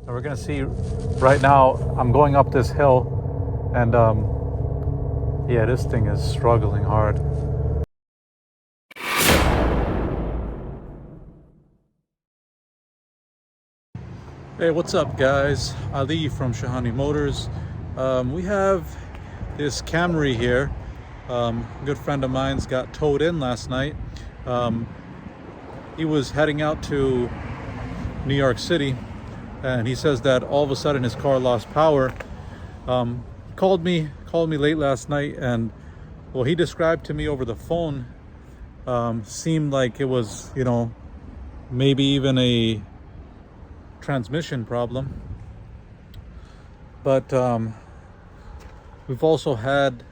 And we're gonna see right now, I'm going up this hill and yeah, this thing is struggling hard. Hey, what's up guys? Ali from Shahani Motors. We have this Camry here. A good friend of mine's got towed in last night. He was heading out to New York City and he says that all of a sudden his car lost power. Called me late last night, and what he described to me over the phone seemed like it was, you know, maybe even a transmission problem. But we've also had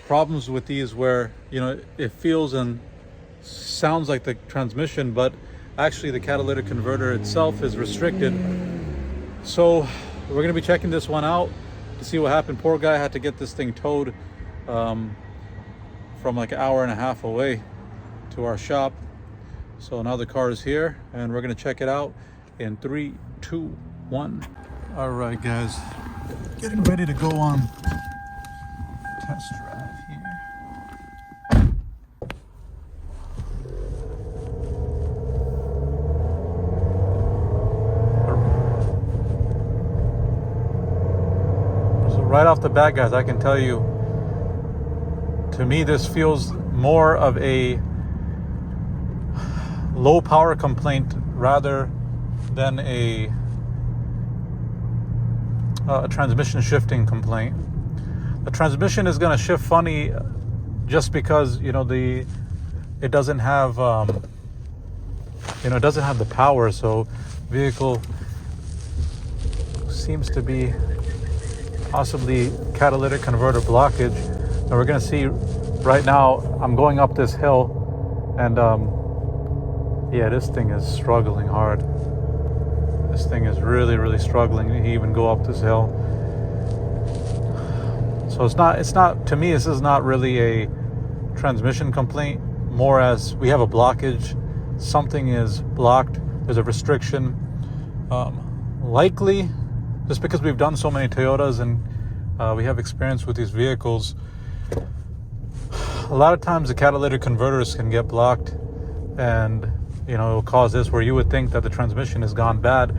problems with these where, you know, it feels and sounds like the transmission, but actually the catalytic converter itself is restricted. So we're gonna be checking this one out to see what happened. Poor guy had to get this thing towed from like an hour and a half away to our shop. So now the car is here and we're gonna check it out in 3, 2, 1. All right guys, getting ready to go on test drive here. Right off the bat, guys, I can tell you, to me, this feels more of a low power complaint rather than a transmission shifting complaint. The transmission is going to shift funny just because, you know, it doesn't have it doesn't have the power. So vehicle seems to be possibly catalytic converter blockage. And we're gonna see right now, I'm going up this hill and yeah, this thing is struggling hard. This thing is really struggling to even go up this hill. So it's not to me, this is not really a transmission complaint, more as we have a blockage. Something is blocked, there's a restriction. Likely just because we've done so many Toyotas and we have experience with these vehicles, a lot of times the catalytic converters can get blocked and, you know, it'll cause this where you would think that the transmission has gone bad,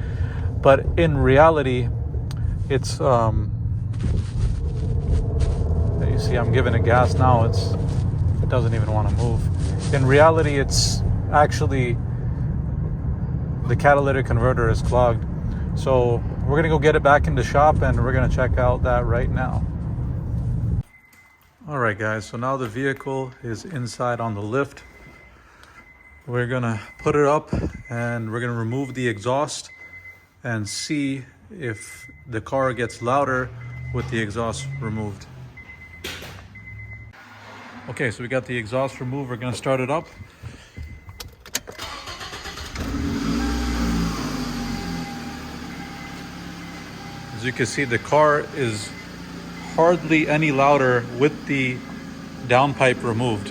but in reality it's you see I'm giving it gas now, it doesn't even want to move. In reality, it's actually the catalytic converter is clogged. So we're gonna go get it back in the shop and we're gonna check out that right now. All right guys, so now the vehicle is inside on the lift. We're gonna put it up and we're gonna remove the exhaust and see if the car gets louder with the exhaust removed. Okay, so we got the exhaust removed. We're gonna start it up. As you can see, the car is hardly any louder with the downpipe removed.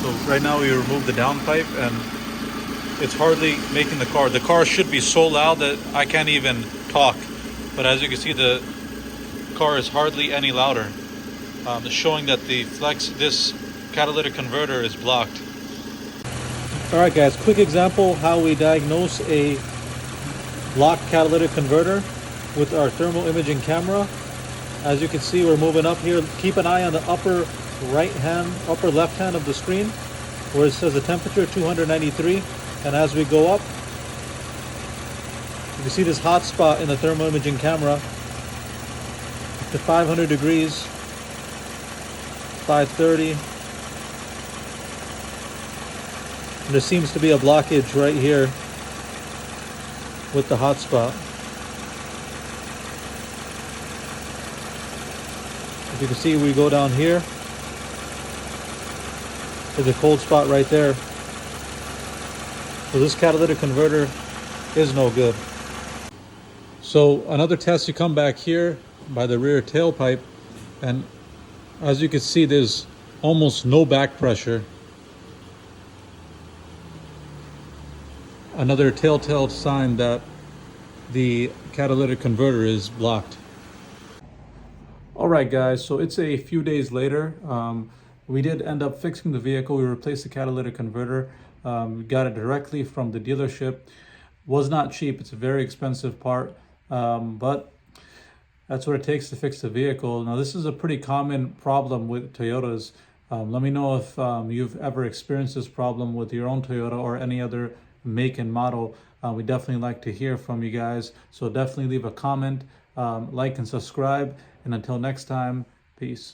So right now we remove the downpipe and it's hardly making the car should be so loud that I can't even talk. But as you can see, the car is hardly any louder. Showing that this catalytic converter is blocked. All right guys, quick example how we diagnose a blocked catalytic converter with our thermal imaging camera. As you can see, we're moving up here. Keep an eye on the upper left hand of the screen where it says the temperature 293, and as we go up, you can see this hot spot in the thermal imaging camera to 500 degrees, 530. And there seems to be a blockage right here with the hot spot. As you can see, we go down here. There's a cold spot right there. So this catalytic converter is no good. So another test, you come back here by the rear tailpipe and As you can see, there's almost no back pressure. Another telltale sign that the catalytic converter is blocked. All right, guys, so it's a few days later. We did end up fixing the vehicle. We replaced the catalytic converter. We got it directly from the dealership. Was not cheap. It's a very expensive part, but that's what it takes to fix the vehicle. Now, this is a pretty common problem with Toyotas. Let me know if you've ever experienced this problem with your own Toyota or any other make and model. We definitely like to hear from you guys. So definitely leave a comment, like and subscribe. And until next time, peace.